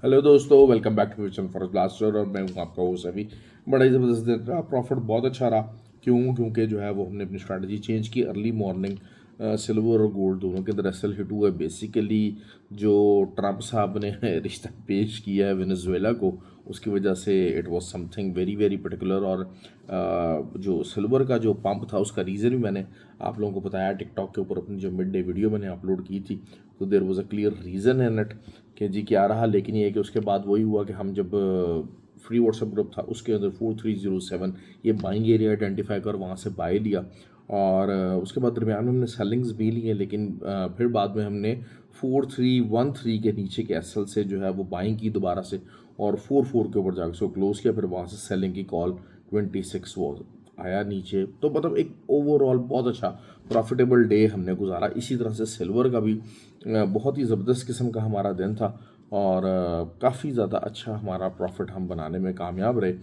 Hello दोस्तों, welcome back to channel for blaster और मैं हूं आपका होस्ट अभी। बड़ा ही ज़बरदस्त दिन रहा, प्रॉफिट बहुत अच्छा रहा। क्योंकि जो है वो हमने अपनी स्ट्रैटेजी चेंज की अर्ली मॉर्निंग। सिल्वर और गोल्ड दोनों के अंदर एसएल हिट हुआ है। बेसिकली जो ट्रम्प साहब ने रिश्ता पेश किया है वेनेजुएला को, उसकी वजह से it was something very very particular. और जो सिल्वर का जो पंप था उसका रीज़न भी मैंने आप लोगों को बताया टिकटॉक के ऊपर, अपनी जो मिड डे वीडियो मैंने अपलोड की थी। तो there was a clear reason in it कि जी क्या रहा। लेकिन ये है कि उसके बाद वही हुआ कि हम जब फ्री व्हाट्सएप ग्रुप था उसके अंदर 4307 ये बाइंग एरिया आइडेंटिफाई कर वहाँ से बाय लिया। और उसके बाद दरमियान में हमने सेलिंग्स भी ली है, लेकिन फिर बाद में हमने 4313 के नीचे के एसएल से जो है वो बाइंग की दोबारा से, और 44 के ऊपर जाकर उसको क्लोज किया। फिर वहाँ से सेलिंग की कॉल 26 वो आया नीचे। तो मतलब एक ओवरऑल बहुत अच्छा प्रॉफिटेबल डे हमने गुजारा। इसी तरह से सिल्वर का भी बहुत ही ज़बरदस्त किस्म का हमारा दिन था और काफ़ी ज़्यादा अच्छा हमारा प्रॉफिट हम बनाने में कामयाब रहे।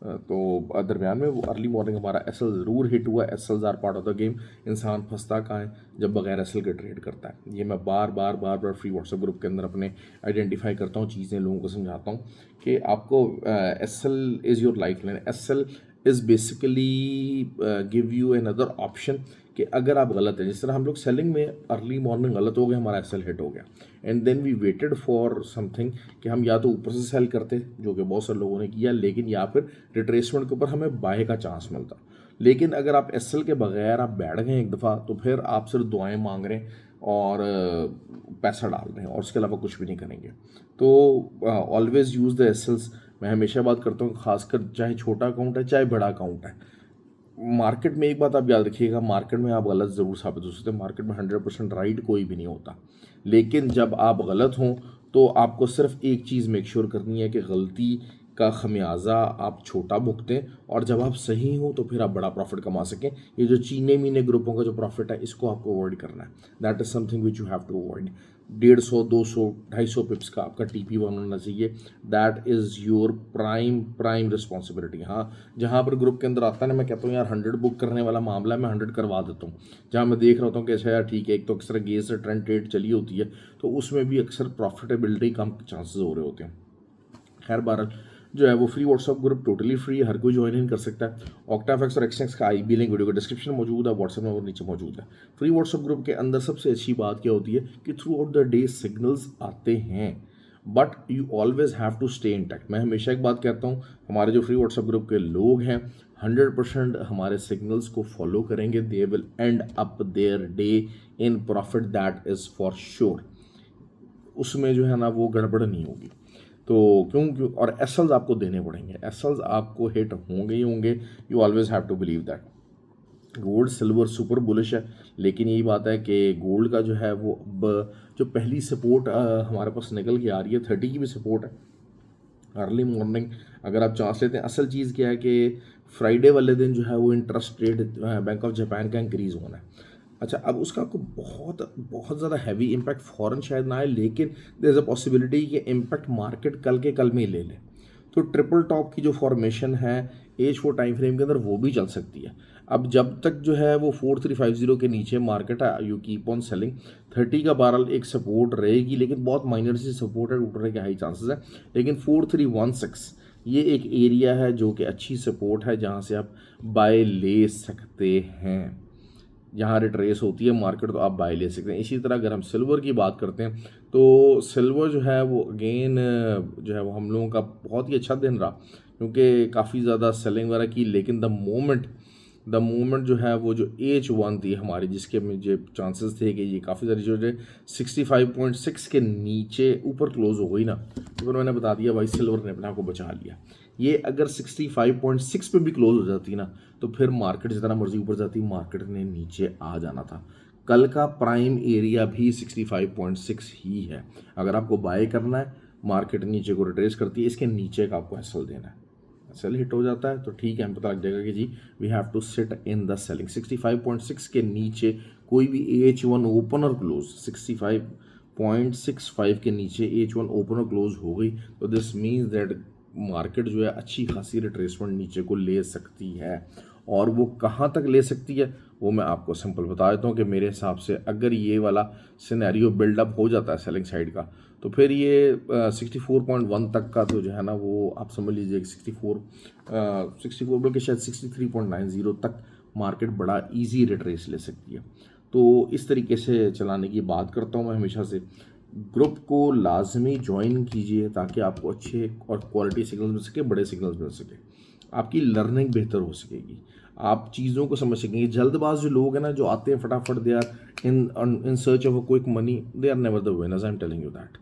तो दरमियान में वो अर्ली मॉर्निंग हमारा एसएल ज़रूर हिट हुआ। SLs are part of the game. इंसान फंसता कहाँ है जब बगैर एसएल के ट्रेड करता है। ये मैं बार बार बार बार फ्री व्हाट्सएप ग्रुप के अंदर अपने आइडेंटिफाई करता हूँ, चीज़ें लोगों को समझाता हूँ कि आपको SL is your life line. SL is basically give you another option कि अगर आप गलत हैं, जिस तरह हम लोग सेलिंग में अर्ली मॉर्निंग गलत हो गए, हमारा एसएल हिट हो गया and then we waited for something कि हम या तो ऊपर से सेल करते, जो कि बहुत सारे लोगों ने किया, लेकिन या फिर रिट्रेसमेंट के ऊपर हमें बाय का चांस मिलता। लेकिन अगर आप एसएल के बगैर आप बैठ गए एक दफ़ा, तो फिर आप सिर्फ दुआएं मांग रहे हैं और पैसा डाल रहे हैं और उसके अलावा कुछ भी नहीं करेंगे। तो ऑलवेज यूज़ द एसएल्स। मैं हमेशा बात करता हूँ, खासकर चाहे छोटा अकाउंट है चाहे बड़ा अकाउंट है। मार्केट में एक बात आप याद रखिएगा, मार्केट में आप गलत ज़रूर साबित हो सकते हैं। मार्केट में 100% राइट कोई भी नहीं होता। लेकिन जब आप गलत हों तो आपको सिर्फ एक चीज़ मेक श्योर करनी है कि गलती का खमियाजा आप छोटा भुगतें, और जब आप सही हो तो फिर आप बड़ा प्रॉफिट कमा सकें। ये जो चीने मीने ग्रुपों का जो प्रॉफिट है, इसको आपको अवॉइड करना है। That is something which you have to avoid. 150 200 250 pips का आपका टीपी वन होना चाहिए। That is your prime prime responsibility. हाँ, जहाँ पर ग्रुप के अंदर आता है ना, मैं कहता हूँ यार 100 बुक करने वाला मामला है, मैं 100 करवा देता हूँ। जहाँ मैं देख रहा होता हूँ कि अच्छा यार ठीक है, एक तो अक्सर गेज से ट्रेंड ट्रेड चली होती है, तो उसमें भी अक्सर प्रॉफिटेबिलिटी कम चांसेस हो रहे होते हैं। खैर बहरहाल जो है वो free WhatsApp group totally free है, हर कोई ज्वाइन इन कर सकता है। ऑक्टाफेक्स और एक्सनेक्स का आईबी लिंक वीडियो का डिस्क्रिप्शन में मौजूद है, व्हाट्सएप नंबर नीचे मौजूद है। फ्री व्हाट्सअप ग्रुप के अंदर सबसे अच्छी बात क्या होती है कि throughout the day signals आते हैं, but you always have to stay in touch. मैं हमेशा एक बात कहता हूँ, हमारे जो फ्री व्हाट्सएप ग्रुप के लोग हैं 100% हमारे सिग्नल्स को फॉलो करेंगे। They will and up their day in profit, that is for sure. उसमें जो है ना वो गड़बड़ नहीं होगी। तो क्यों क्यों और एसल्स आपको देने पड़ेंगे, एसल्स आपको हिट होंगे ही होंगे। You always have to believe that. Gold silver super bullish है, लेकिन यही बात है कि गोल्ड का जो है वो अब जो पहली सपोर्ट हमारे पास निकल के आ रही है, 30 की भी सपोर्ट है अर्ली मॉर्निंग। अगर आप चांस लेते हैं, असल चीज़ क्या है कि फ्राइडे वाले दिन जो है वो interest rate bank of Japan का इंक्रीज़ होना है। अच्छा, अब उसका आपको बहुत बहुत ज़्यादा हैवी इम्पैक्ट फ़ौरन शायद ना आए, लेकिन देयर इज़ अ पॉसिबिलिटी कि इम्पैक्ट मार्केट कल के कल में ही ले ले। तो ट्रिपल टॉप की जो फॉर्मेशन है H4 टाइम फ्रेम के अंदर, वो भी चल सकती है। अब जब तक जो है वो 4350 के नीचे मार्केट है, यू कीप ऑन सेलिंग। 30 का बारल एक सपोर्ट रहेगी, लेकिन बहुत माइनर सी सपोर्ट है, टूटने के हाई चांसेस है। लेकिन 4316 ये एक एरिया है जो कि अच्छी सपोर्ट है, जहाँ से आप बाय ले सकते हैं। जहाँ रिट्रेस होती है मार्केट तो आप बाय ले सकते हैं। इसी तरह अगर हम सिल्वर की बात करते हैं, तो सिल्वर जो है वो अगेन जो है वो हम लोगों का बहुत ही अच्छा दिन रहा, क्योंकि काफ़ी ज़्यादा सेलिंग वगैरह की। लेकिन द मोमेंट जो है वो जो H1 थी हमारी, जिसके मुझे चांसेस थे कि ये काफ़ी सारी जो है 65.6 के नीचे ऊपर क्लोज हो गई ना, तो फिर मैंने बता दिया भाई सिल्वर ने अपने आप को बचा लिया। ये अगर 65.6 पे भी क्लोज हो जाती ना, तो फिर मार्केट जितना मर्जी ऊपर जाती, मार्केट ने नीचे आ जाना था। कल का प्राइम एरिया भी 65.6 ही है। अगर आपको बाय करना है, मार्केट नीचे को रिट्रेस करती है, इसके नीचे का आपको एसएल देना है। सेल हिट हो जाता है तो ठीक है, हमें पता लग जाएगा कि जी we have to sit in the ceiling. 65.6 के नीचे कोई भी H1 ओपनर क्लोज 65.65 के नीचे H1 ओपनर क्लोज हो गई, तो दिस मीन्स दैट मार्केट जो है अच्छी खासी रिट्रेसमेंट नीचे को ले सकती है। और वो कहाँ तक ले सकती है वो मैं आपको सिंपल बता देता हूँ कि मेरे हिसाब से अगर ये वाला सिनेरियो बिल्डअप हो जाता है सेलिंग साइड का, तो फिर ये 64.1 तक का तो जो है ना वो आप समझ लीजिए 64 बल्कि शायद 63.90 तक मार्केट बड़ा इजी रिट्रेस ले सकती है। तो इस तरीके से चलाने की बात करता हूँ मैं हमेशा से। ग्रुप को लाजमी ज्वाइन कीजिए ताकि आपको अच्छे और क्वालिटी सिग्नल्स मिल सके, बड़े सिग्नल्स मिल सके, आपकी लर्निंग बेहतर हो सकेगी, आप चीज़ों को समझ सकेंगे। जल्दबाज जो लोग हैं ना, जो आते हैं फटाफट, they are in search of a quick money, they are never the winners, I am telling you that.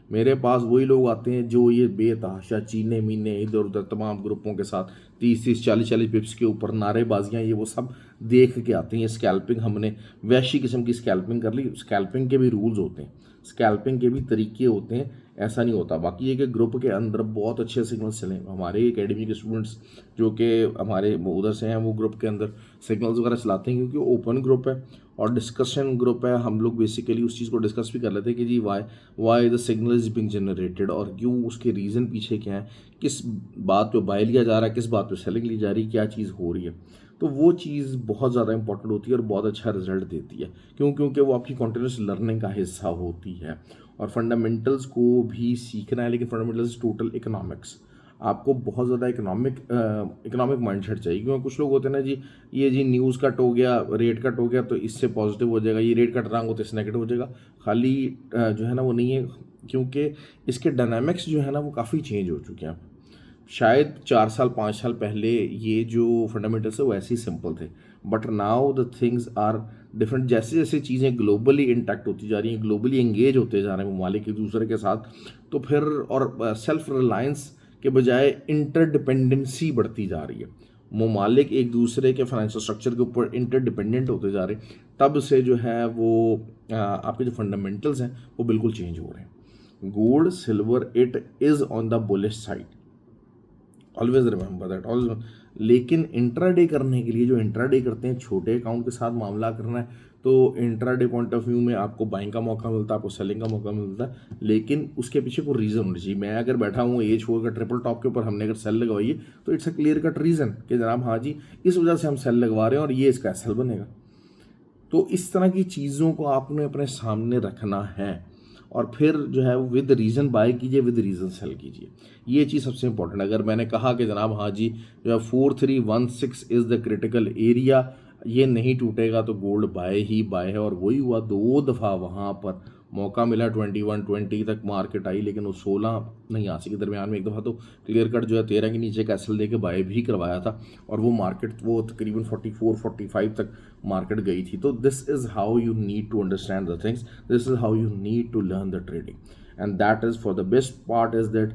मेरे पास वही लोग आते हैं जो ये बेतहाशा चीने मीने इधर उधर तमाम ग्रुपों के साथ 30-40 पिप्स के ऊपर नारेबाजियाँ ये वो सब देख के आते हैं। ये स्कैल्पिंग, हमने वैशी किस्म की स्कैल्पिंग कर ली। स्कैल्पिंग के भी रूल्स होते हैं, स्कैल्पिंग के भी तरीके होते हैं, ऐसा नहीं होता। बाकी ये कि ग्रुप के अंदर बहुत अच्छे सिग्नल्स चले। हमारे एकेडमी के स्टूडेंट्स जो कि हमारे उधर से हैं वो ग्रुप के अंदर सिग्नल्स वगैरह चलाते हैं क्योंकि ओपन ग्रुप है और डिस्कशन ग्रुप है। हम लोग बेसिकली उस चीज़ को डिस्कस भी कर लेते हैं कि जी why the signal is being generated और क्यों, उसके रीज़न पीछे क्या है, किस बात पे बाय लिया जा रहा है, किस बात पे सेलिंग ली जा रही है, क्या चीज़ हो रही है। तो वो चीज़ बहुत ज़्यादा इंपॉर्टेंट होती है और बहुत अच्छा रिजल्ट देती है। क्यों? क्योंकि वो आपकी कॉन्टिन्यूस लर्निंग का हिस्सा होती है। और फंडामेंटल्स को भी सीखना है, लेकिन फंडामेंटल्स टोटल इकोनॉमिक्स, आपको बहुत ज़्यादा इकोनॉमिक माइंडसेट चाहिए। क्योंकि कुछ लोग होते हैं ना जी, ये जी न्यूज़ कट हो गया, रेट कट हो गया तो इससे पॉजिटिव हो जाएगा, ये रेट कट रहा हो तो इससे नेगेटिव हो जाएगा। खाली जो है ना वो नहीं है, क्योंकि इसके डायनामिक्स जो है ना वो काफ़ी चेंज हो चुके हैं। शायद 4 साल 5 साल पहले ये जो फंडामेंटल्स है वो ऐसे ही सिंपल थे, but now the things are different. जैसे जैसे चीज़ें ग्लोबली इंटैक्ट होती जा रही हैं, ग्लोबली एंगेज होते जा रहे हैं ममालिक एक दूसरे के साथ, तो फिर और सेल्फ रिलायंस के बजाय इंटरडिपेंडेंसी बढ़ती जा रही है। ममालिक एक दूसरे के फाइनेंशियल स्ट्रक्चर के ऊपर इंटरडिपेंडेंट होते जा रहे हैं। तब से जो है वो आपके जो फंडामेंटल्स हैं वो बिल्कुल चेंज हो रहे हैं। Gold silver it is on the bullish side, always remember that always. लेकिन इंट्राडे करने के लिए, जो इंट्राडे करते हैं, छोटे अकाउंट के साथ मामला करना है, तो इंट्राडे पॉइंट ऑफ व्यू में आपको बाइंग का मौका मिलता है, आपको सेलिंग का मौका मिलता है, लेकिन उसके पीछे कोई रीज़न होना चाहिए। मैं अगर बैठा हूँ ए छोड़कर ट्रिपल टॉप के ऊपर, हमने अगर सेल लगवाई है तो it's a clear cut reason कि जनाब हाँ जी इस वजह से हम सेल लगवा रहे हैं और ये इसका सेल बनेगा। तो इस तरह की चीज़ों को आपने अपने सामने रखना है और फिर जो है विद रीज़न बाय कीजिए, विद रीज़न सेल कीजिए। ये चीज़ सबसे इंपॉर्टेंट। अगर मैंने कहा कि जनाब हाँ जी जो है 4316 इज़ द क्रिटिकल एरिया, ये नहीं टूटेगा तो गोल्ड बाय ही बाय है। और वही हुआ, 2 दफ़ा वहाँ पर मौका मिला, 2120 तक मार्केट आई, लेकिन वो 16 नहीं आ सकी। दरमियान में एक दफ़ा तो क्लियर कट जो है 13 के नीचे का एसएल देके बाय भी करवाया था और वो मार्केट वो तकरीबन 44-45 तक मार्केट गई थी। तो this is how you need to understand the things, this is how you need to learn the trading, and that is for the best part is that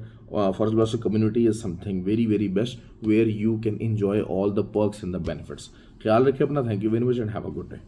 Forex Blaster community is something very very best where you can enjoy all the perks and the benefits. ख्याल रखिए अपना, thank you very much and have a good day.